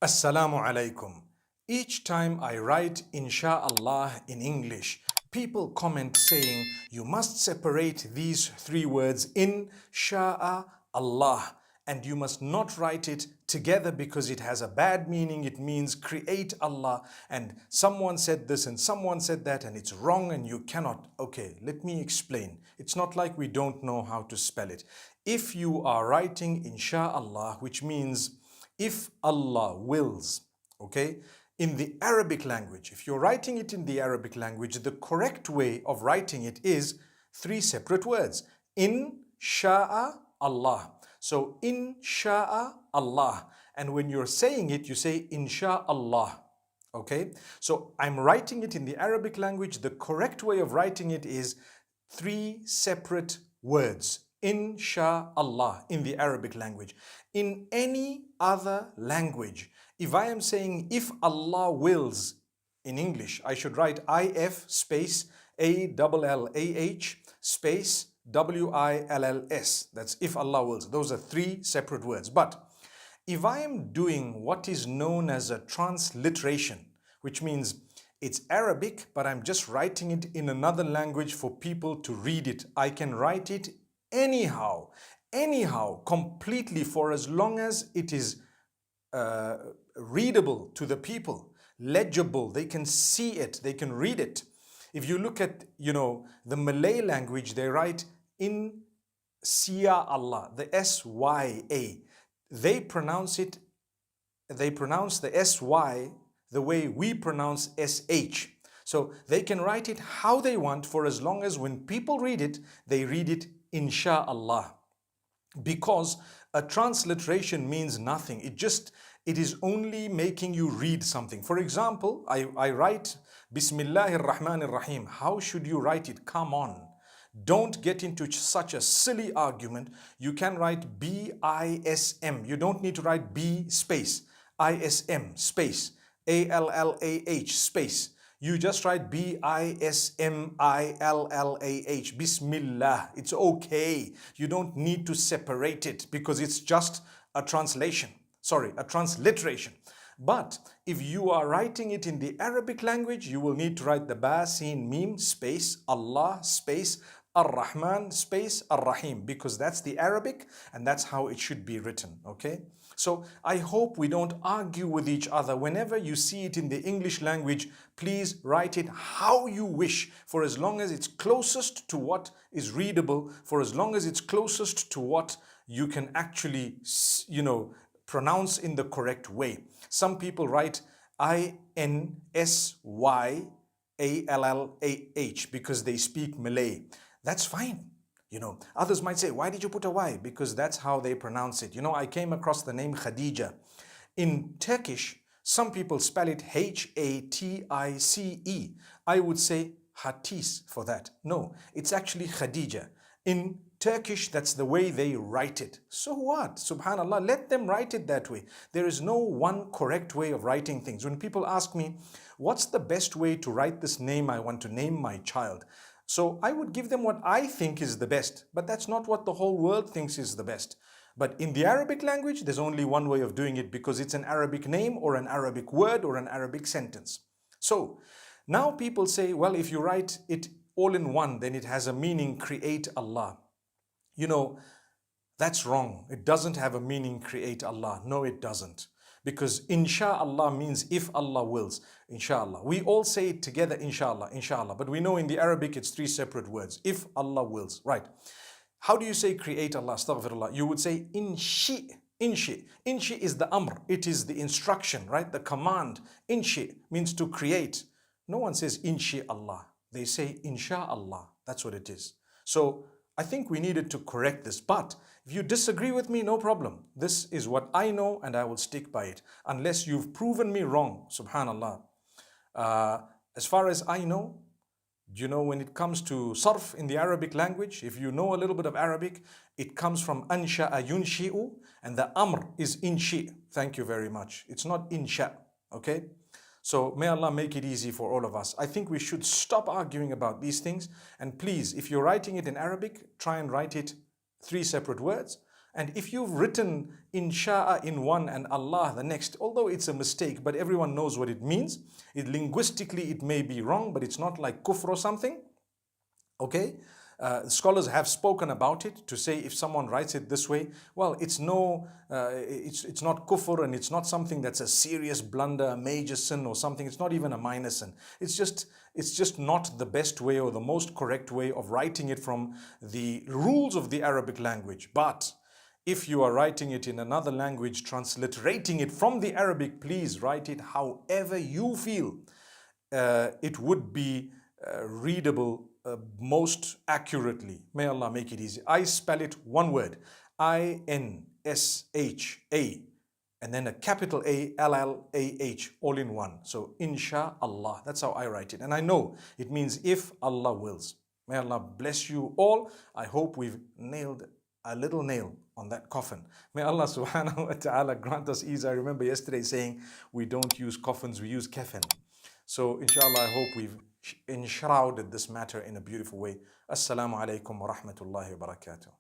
Assalamu alaikum. Each time I write Insha'Allah in English, people comment saying you must separate these three words in Sha'a Allah and you must not write it together because it has a bad meaning. It means create Allah, and someone said this and someone said that and it's wrong and you cannot. Okay, let me explain. It's not like we don't know how to spell it. If you are writing Insha'Allah, which means if Allah wills, okay, in the Arabic language, if you're writing it in the Arabic language, the correct way of writing it is three separate words. In sha'a Allah. So in sha'a Allah. And when you're saying it, you say insha'Allah. Okay? So I'm writing it in the Arabic language. The correct way of writing it is three separate words. Insha'Allah in the Arabic language. In any other language, if I am saying if Allah wills in English, I should write IF space ALLAH space WILLS. That's if Allah wills. Those are three separate words. But if I am doing what is known as a transliteration, which means it's Arabic, but I'm just writing it in another language for people to read it, I can write it anyhow, completely, for as long as it is readable to the people, legible, they can see it, they can read it. If you look at, the Malay language, they write in Sia Allah, the S-Y-A. They pronounce the S-Y the way we pronounce S-H. So they can write it how they want for as long as when people read it, they read it Insha'Allah. Because a transliteration means nothing. It is only making you read something. For example, I write Bismillahir Rahmanir Rahim. How should you write it? Come on. Don't get into such a silly argument. You can write B-I-S-M. You don't need to write B space, I-S-M space, A-L-L-A-H space. You just write B-I-S-M-I-L-L-A-H, Bismillah. It's okay. You don't need to separate it because it's just a transliteration. But if you are writing it in the Arabic language, you will need to write the Ba, Sin, Mim, space, Allah, space, Ar-Rahman, space, Ar-Rahim, because that's the Arabic and that's how it should be written, okay? So I hope we don't argue with each other. Whenever you see it in the English language, please write it how you wish, for as long as it's closest to what is readable, for as long as it's closest to what you can actually, pronounce in the correct way. Some people write Insyallah because they speak Malay. That's fine. Others might say, why did you put a Y? Because that's how they pronounce it. I came across the name Khadija. In Turkish, some people spell it H-A-T-I-C-E. I would say Hatis for that. No, it's actually Khadija. In Turkish, that's the way they write it. So what? Subhanallah, let them write it that way. There is no one correct way of writing things. When people ask me, what's the best way to write this name I want to name my child? So I would give them what I think is the best, but that's not what the whole world thinks is the best. But in the Arabic language, there's only one way of doing it because it's an Arabic name or an Arabic word or an Arabic sentence. So now people say, well, if you write it all in one, then it has a meaning, create Allah. That's wrong. It doesn't have a meaning, create Allah. No, it doesn't. Because insha'Allah means if Allah wills, insha'Allah. We all say it together, insha'Allah, insha'Allah. But we know in the Arabic it's three separate words. If Allah wills, right. How do you say create Allah? Astaghfirullah. You would say inshi. Inshi. Inshi is the amr. It is the instruction, right? The command. Inshi means to create. No one says inshi Allah. They say insha'Allah. That's what it is. So I think we needed to correct this. But if you disagree with me, no problem. This is what I know and I will stick by it. Unless you've proven me wrong, subhanallah. As far as I know, when it comes to sarf in the Arabic language, if you know a little bit of Arabic, it comes from ansha'a yunshi'u, and the amr is inshi. Thank you very much. It's not insha, okay? So may Allah make it easy for all of us. I think we should stop arguing about these things. And please, if you're writing it in Arabic, try and write it three separate words. And if you've written insha'a in one and Allah the next, although it's a mistake, but everyone knows what it means. Linguistically, it may be wrong, but it's not like kufr or something. Okay? Scholars have spoken about it to say if someone writes it this way, well, it's not kufr, and it's not something that's a serious blunder, a major sin or something. It's not even a minor sin. It's just not the best way or the most correct way of writing it from the rules of the Arabic language. But if you are writing it in another language, transliterating it from the Arabic, please write it however you feel it would be readable most accurately. May Allah make it easy. I spell it one word, INSHA, and then a capital A, LLAH, all in one. So inshallah, that's how I write it. And I know it means if Allah wills. May Allah bless you all. I hope we've nailed a little nail on that coffin. May Allah subhanahu wa ta'ala grant us ease. I remember yesterday saying we don't use coffins, we use kafan. So inshallah, I hope we've enshrouded this matter in a beautiful way. Assalamu alaikum wa rahmatullahi wa barakatuh.